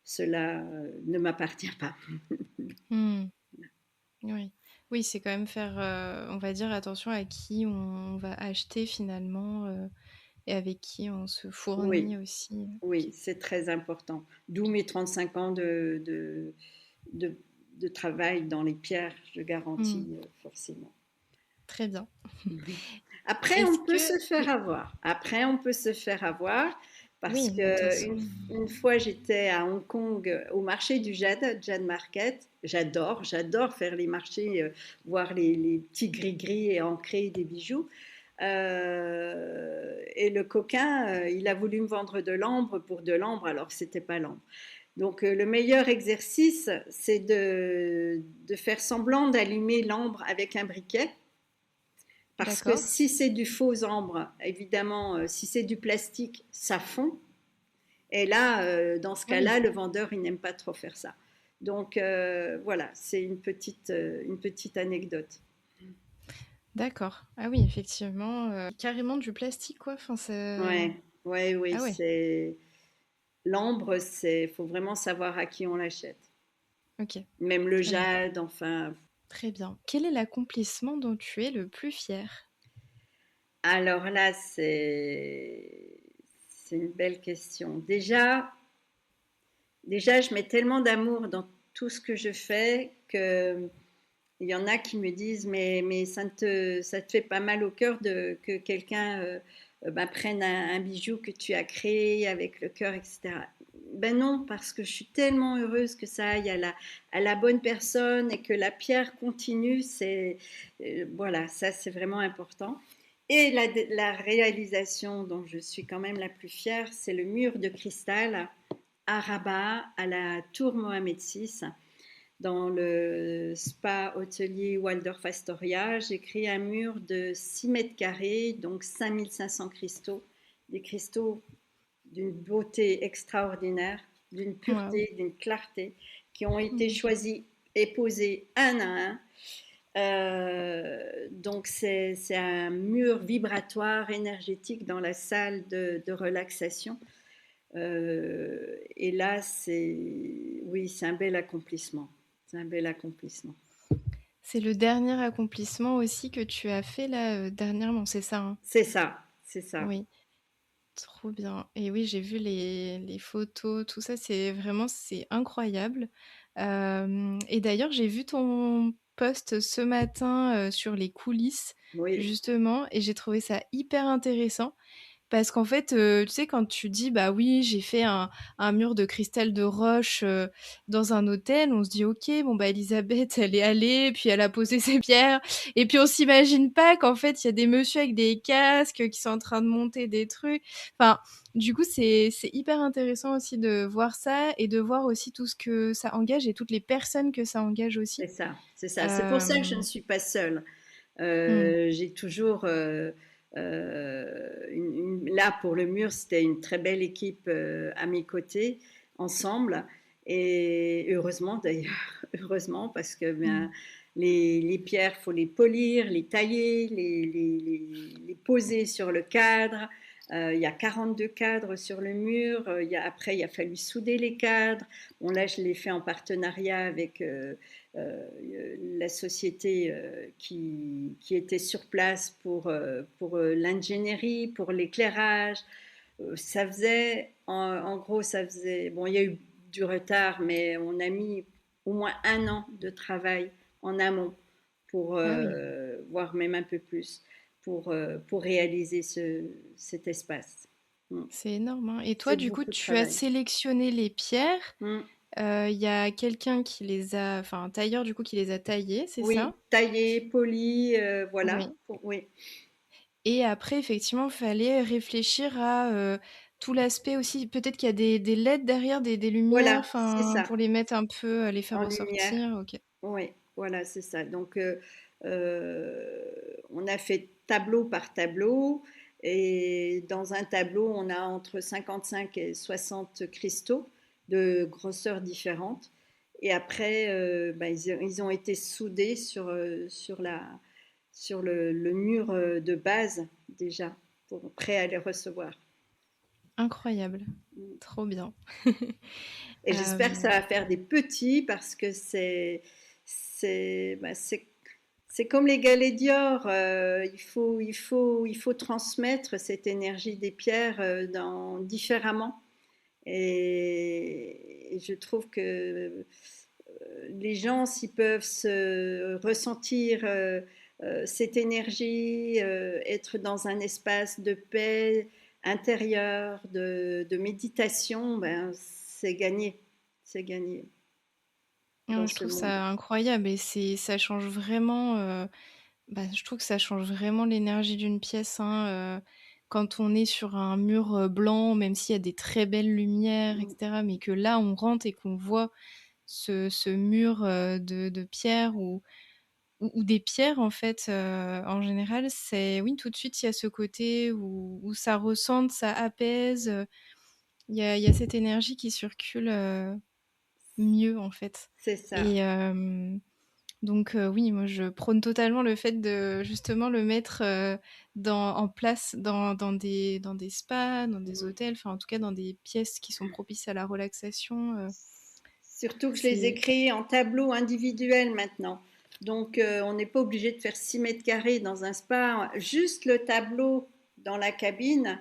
cela ne m'appartient pas. Hmm, oui. Oui, c'est quand même faire, on va dire, attention à qui on va acheter finalement. Et avec qui on se Oui. fournit aussi. Oui, Ok, c'est très important. D'où mes 35 ans de, de travail dans les pierres, je hmm, garantis forcément. très bien. Après, Est-ce on peut que... se faire Oui, avoir. Après, on peut se faire avoir parce oui, de toute que façon. une fois, j'étais à Hong Kong au marché du Jade Market. J'adore faire les marchés, voir les petits gris-gris et ancrer des bijoux. Et le coquin, il a voulu me vendre de l'ambre pour de l'ambre alors que c'était pas l'ambre. Donc le meilleur exercice, c'est de faire semblant d'allumer l'ambre avec un briquet. Parce que D'accord. si c'est du faux ambre, évidemment, si c'est du plastique, ça fond. Et là, dans ce Ah oui, cas-là, le vendeur, il n'aime pas trop faire ça. Donc voilà, c'est une petite anecdote. d'accord. Ah oui, effectivement. Carrément du plastique, quoi. Enfin, c'est... Ouais, ouais, oui, Ah ouais, c'est l'ambre, faut vraiment savoir à qui on l'achète. ok. Même le Très bien. jade, enfin. Très bien. Quel est l'accomplissement dont tu es le plus fier? Alors là, c'est une belle question. Déjà, je mets tellement d'amour dans tout ce que je fais que il y en a qui me disent mais ça te fait pas mal au cœur que quelqu'un ben, prenne un bijou que tu as créé avec le cœur, etc. Ben non, parce que je suis tellement heureuse que ça aille à la bonne personne et que la pierre continue. Voilà, ça c'est vraiment important. Et la réalisation dont je suis quand même la plus fière, c'est le mur de cristal à Rabat, à la tour Mohamed VI, dans le spa hôtelier Waldorf Astoria. J'ai créé un mur de 6 mètres carrés, donc 5500 cristaux, des cristaux d'une beauté extraordinaire, d'une Waouh. pureté, d'une clarté, qui ont été Mmh. choisis et posés un à un. Donc c'est un mur vibratoire énergétique dans la salle de relaxation. Et là, oui, c'est un bel accomplissement. C'est un bel accomplissement. C'est le dernier accomplissement aussi que tu as fait là, dernièrement, c'est ça, hein? C'est ça, c'est ça. Oui, trop bien et oui, j'ai vu les photos, tout ça, c'est incroyable. Hem et d'ailleurs, j'ai vu ton post ce matin, sur les coulisses Oui, justement et j'ai trouvé ça hyper intéressant. Parce qu'en fait, tu sais, quand tu dis: «Bah oui, j'ai fait un mur de cristal de roche, dans un hôtel», on se dit: «OK, bon, bah, Elisabeth, elle est allée, puis elle a posé ses pierres» et puis on s'imagine pas qu'en fait, il y a des messieurs avec des casques, qui sont en train de monter des trucs. Enfin, du coup, c'est hyper intéressant aussi de voir ça et de voir aussi tout ce que ça engage et toutes les personnes que ça engage aussi. c'est ça, c'est ça. C'est pour ça que je ne Hem, suis pas seule. mmh, J'ai toujours là pour le mur, c'était une très belle équipe à mes côtés, ensemble. Et heureusement d'ailleurs, heureusement parce que mmh. bien, les pierres, faut les polir, les tailler, les poser sur le cadre. Il y a 42 cadres sur le mur. Après, il a fallu souder les cadres. Bon, là, je l'ai fait en partenariat avec la société qui était sur place pour l'ingénierie, pour l'éclairage. Ça faisait, en gros, ça faisait, bon, il y a eu du retard, mais on a mis au moins un an de travail en amont pour, Ah oui. voire même un peu plus, pour réaliser cet espace. Mm. C'est énorme, hein. Et toi, C'est du coup, beaucoup de tu as travail. sélectionné les pierres. Mm. Il y a quelqu'un qui les a, enfin un tailleur du coup qui les a taillées, c'est ça? Oui, taillé, poli, voilà. Oui. Oui, Et après, effectivement, il fallait réfléchir à tout l'aspect aussi. Peut-être qu'il y a des LED derrière, des lumières, voilà, c'est enfin ça. pour les mettre un peu, les faire En lumière. ressortir. Ok. Oui, voilà, c'est ça. Donc, on a fait tableau par tableau. Et dans un tableau, on a entre 55 et 60 cristaux de grosseurs différentes. Et après, ben, ils ont été soudés sur le mur de base déjà, prêt à les recevoir. Incroyable. Trop bien. Et j'espère que ça Euh, va faire des petits parce que bah, c'est comme les galets d'or. Il faut transmettre cette énergie des pierres différemment. Et je trouve que les gens, s'ils peuvent se ressentir cette énergie, être dans un espace de paix intérieure, de méditation, ben, c'est gagné. C'est gagné dans je ce trouve monde. ça incroyable et ça change vraiment. Bah, je trouve que ça change vraiment l'énergie d'une pièce, hein, quand on est sur un mur, blanc, même s'il y a des très belles lumières et cetera, mais que là, on rentre et qu'on voit ce mur, de pierre ou des pierres, en fait, en général, c'est oui, tout de suite, il y a ce côté où ça ressente, ça apaise, il y a cette énergie qui circule, mieux, en fait C'est ça. et donc oui, moi je prône totalement le fait de justement le mettre, en place dans des spas, dans des Mm. hôtels, enfin en tout cas dans des pièces qui sont propices à la relaxation, Surtout que je les ai c'est créés en tableau individuel maintenant. Donc, on n'est pas obligé de faire 6 mètres carrés dans un spa. Juste le tableau dans la cabine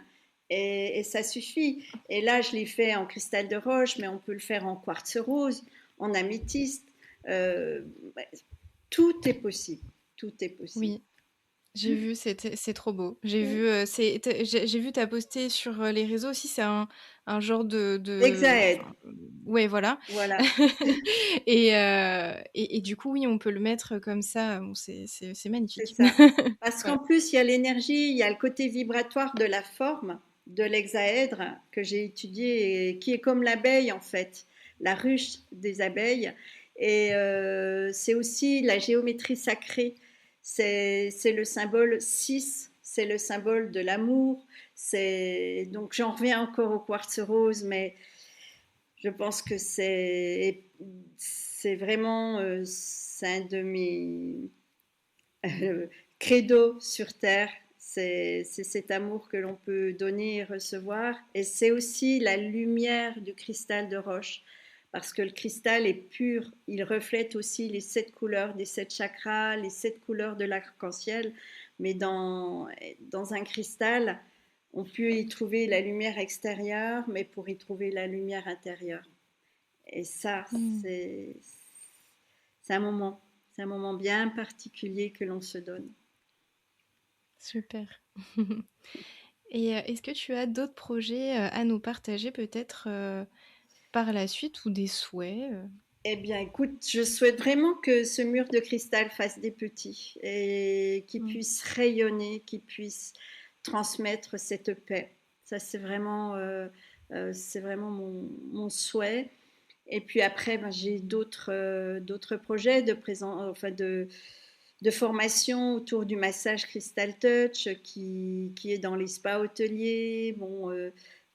et ça suffit. Et là, je l'ai fait en cristal de roche, mais on peut le faire en quartz rose, en améthyste. Euh, Tout est possible. Tout est possible. oui, j'ai vu, c'est trop beau. J'ai vu, j'ai vu tu posté sur, les réseaux aussi, c'est un genre de L'hexaèdre, enfin, ouais voilà voilà. et du coup, oui, on peut le mettre comme ça, bon c'est C'est magnifique. ça. Parce Ouais. qu'en plus, il y a l'énergie, il y a le côté vibratoire de la forme de l'hexaèdre que j'ai étudié et qui est comme l'abeille en fait, la ruche des abeilles. Et c'est aussi la géométrie sacrée. C'est le symbole 6. c'est le symbole de l'amour. Donc j'en reviens encore au quartz rose, mais je pense que c'est vraiment c'est un de mes credo sur terre. C'est cet amour que l'on peut donner et recevoir. Et c'est aussi la lumière du cristal de roche. Parce que le cristal est pur, il reflète aussi les 7 couleurs des 7 chakras, les 7 couleurs de l'arc-en-ciel. Mais dans un cristal, on peut y trouver la lumière extérieure, mais pour y trouver la lumière intérieure. Et ça, Hmm, c'est un moment, c'est un moment bien particulier que l'on se donne. super. Et est-ce que tu as d'autres projets à nous partager peut-être par la suite ou des souhaits Eh bien, écoute, je souhaite vraiment que ce mur de cristal fasse des petits et qu'il Hmm. puisse rayonner, qu'il puisse transmettre cette paix. Ça, c'est vraiment mon souhait. Et puis après, ben, j'ai d'autres projets de formation autour du massage Crystal Touch qui est dans les spas hôteliers. Bon,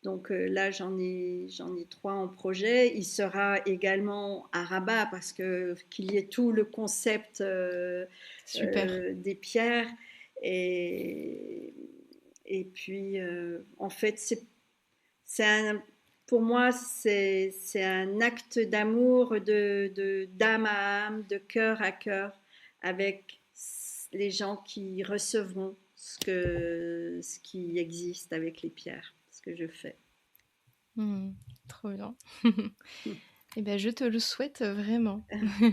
donc là, j'en ai 3 en projet. Il sera également à Rabat parce que qu'il y ait tout le concept Super. des pierres. Et, et puis, en fait, c'est un, pour moi, c'est un acte d'amour d'âme à âme, de cœur à cœur, avec les gens qui recevront ce qui existe avec les pierres, ce que je fais. Hmm, trop bien. Eh ben, je te le souhaite vraiment.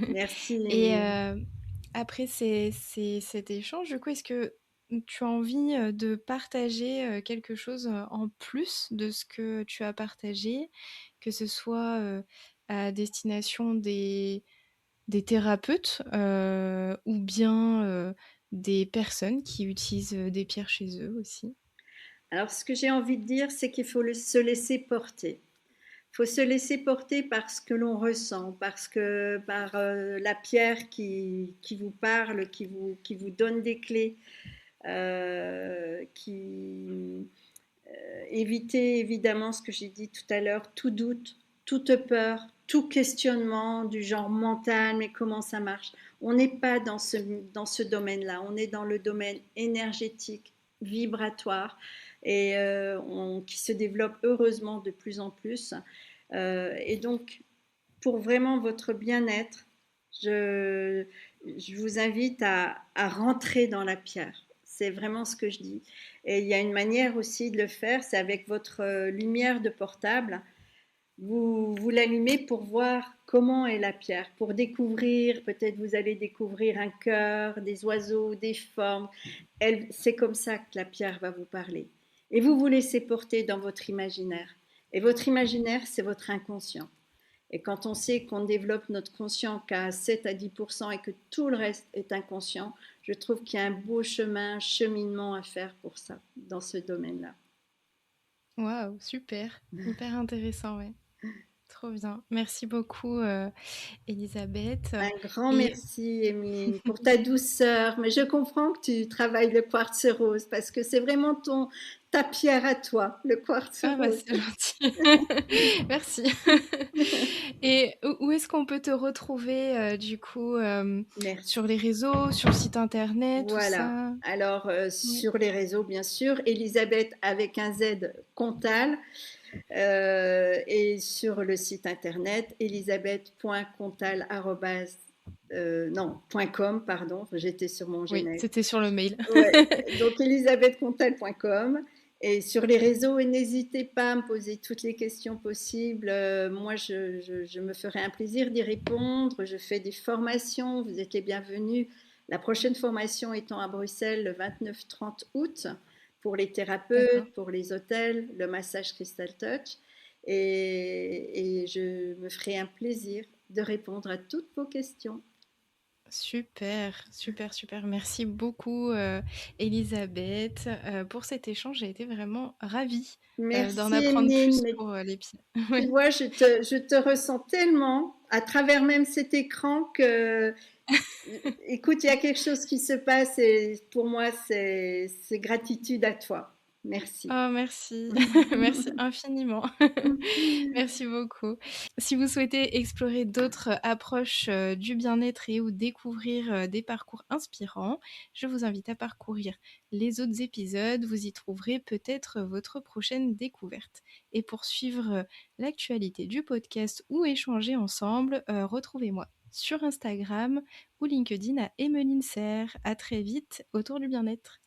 Merci, Et Émilie. après cet échange, du coup, est-ce que tu as envie de partager quelque chose en plus de ce que tu as partagé, que ce soit à destination des thérapeutes ou bien des personnes qui utilisent des pierres chez eux aussi? Alors, ce que j'ai envie de dire, c'est qu'il faut se laisser porter. Il faut se laisser porter par ce que l'on ressent, par la pierre qui vous parle, qui vous donne des clés, qui éviter évidemment ce que j'ai dit tout à l'heure, tout doute, toute peur, tout questionnement du genre mental, mais comment ça marche. On n'est pas dans ce domaine-là, on est dans le domaine énergétique, vibratoire, et qui se développe heureusement de plus en plus. Et donc, pour vraiment votre bien-être, je, je vous invite à rentrer dans la pierre. C'est vraiment ce que je dis. Et il y a une manière aussi de le faire, c'est avec votre lumière de portable. Vous l'allumez pour voir comment est la pierre, pour découvrir, peut-être vous allez découvrir un cœur, des oiseaux, des formes. C'est comme ça que la pierre va vous parler. Et vous laissez porter dans votre imaginaire. Et votre imaginaire, c'est votre inconscient. Et quand on sait qu'on développe notre conscient qu'à 7 à 10% et que tout le reste est inconscient, je trouve qu'il y a un beau chemin, un cheminement à faire pour ça, dans ce domaine-là. Waouh, super, hyper intéressant, ouais. Trop bien. Merci beaucoup, Elisabeth. Un grand Et merci, Emeline, pour ta douceur. Mais je comprends que tu travailles le quartz rose parce que c'est vraiment ta pierre à toi, le quartz ah bah rose. c'est gentil. Merci. Et où est-ce qu'on peut te retrouver du coup sur Merci. les réseaux, sur le site internet, tout Voilà. ça? Alors, Oui. sur les réseaux, bien sûr, Elisabeth avec un Z Contal. Et sur le site internet, elisabeth.contal, non, .com, pardon, j'étais sur mon Oui, Gmail. c'était sur le mail. Ouais, donc elisabethcontal.com. Et sur les réseaux, n'hésitez pas à me poser toutes les questions possibles. Moi, je me ferai un plaisir d'y répondre. Je fais des formations, vous êtes les bienvenus. La prochaine formation étant à Bruxelles le 29-30 août pour les D'accord. thérapeutes, pour les hôtels, le massage Crystal Touch. Et je me ferai un plaisir de répondre à toutes vos questions. Super, super, super. Merci beaucoup, Elisabeth, pour cet échange. J'ai été vraiment ravie d'en Merci apprendre Emeline, plus mais pour les pieds. tu Oui. vois, je te ressens tellement à travers même cet écran que Écoute, il y a quelque chose qui se passe et pour moi, c'est gratitude à toi. Merci. Oh merci, merci infiniment. Merci beaucoup. Si vous souhaitez explorer d'autres approches, du bien-être et ou découvrir, des parcours inspirants, je vous invite à parcourir les autres épisodes. Vous y trouverez peut-être votre prochaine découverte. Et pour suivre, l'actualité du podcast ou échanger ensemble, retrouvez-moi sur Instagram ou LinkedIn à Emmeline Serre. À très vite autour du bien-être.